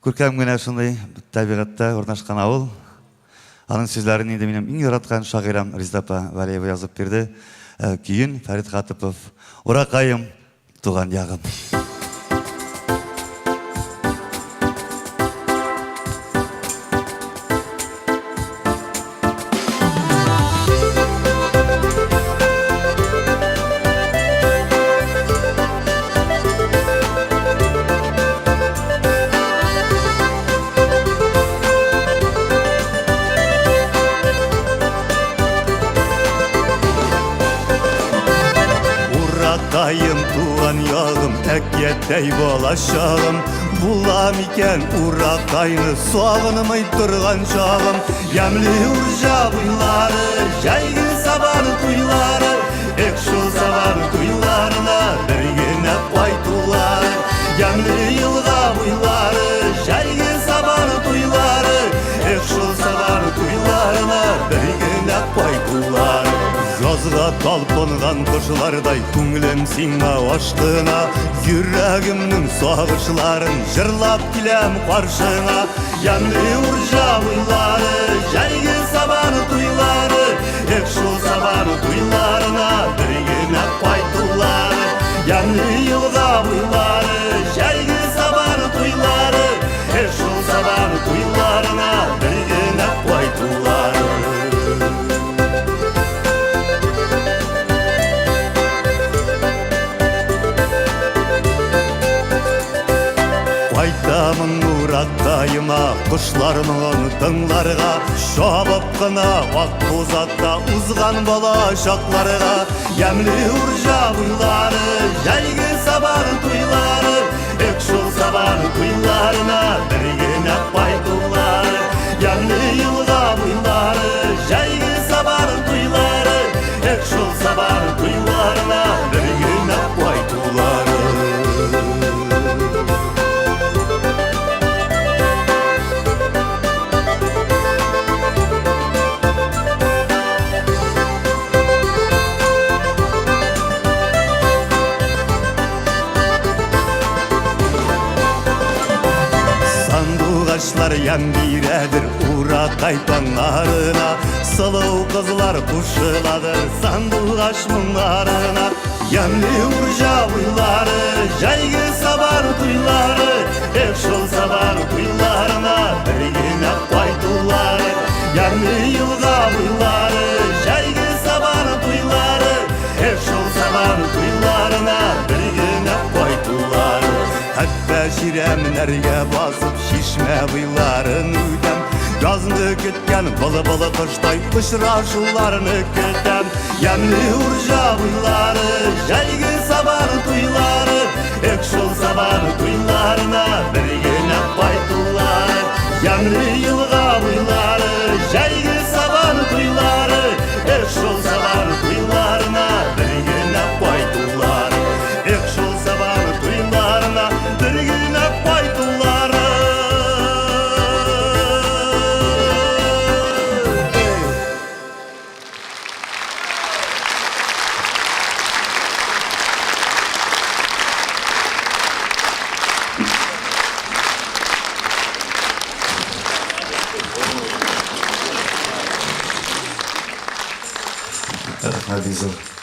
Көркем генә шундай табигатьтә урнашкан авыл. Аның сүзләрен инде минем иң яраткан шагыйрем Резида апа Валиева язып бирде. Көйін Фәрит Хатипов «Уракаем, туган ягым». Уракаем, туган ягым, әкияттәй балачагым. Булам икән уракайны сагынмый торган чагым. Ямлы уржа буйлары, җәйге сабан туйлары, шул сабан туйларына бер генә кайтулар. Ямлы елга буйлары, җәйге сабан туйлары, шул сабан туйларына бер генә кайтулар. Жазга талпынган кошлардай күңелем сиңа ашкына, йөрәгемнең сагышларын җырлап киләм каршыңа. Ямлы уржа буйлары, җәйге сабан туйлары, шул сабан туйларына бер генә кайтулар. Ямлы елга буйлары, җәйге сабан туйлары, шул сабан туйларына бер генә кайтулар. Кайтамын уракайыма, кошларымын тыңларга, шабып кына вак бузатта узган балачакларга. Ямлы уржа буйлары, җәйге сабан туйлары, шул сабан туйларына бер генә кайтулар. Ямлы елга буйлары, җәйге сабан туйлары, шул сабан туйларына бер генә кайтулар. Сандугачлар ян бирәдер уракай таңнарына, сылу кызлар кушыладыр сандугач моңнарына. Ямлы уржа буйлары, җәйге сабан туйлары, шул сабан туйларына бер генә кайтулар. Ямлы елга буйлары, җәйге сабан туйлары, шул сабан туйларына бер генә кайтулар. Хәтта җирәмнәргә басып шишмә буйларын үтәм. Язны көткән былы-былы кыштай очрашуларны көтәм. Ямлы уржа буйлары, җәйге сабан туйлары, шул сабан туйларына бер генә кайтулар. Ямлы елга буйлары, җәйге сабан туйлары, шул сабан туйларына бер генә кайтулар. Шул сабан туйларына бер генә кайтулар. Надизов.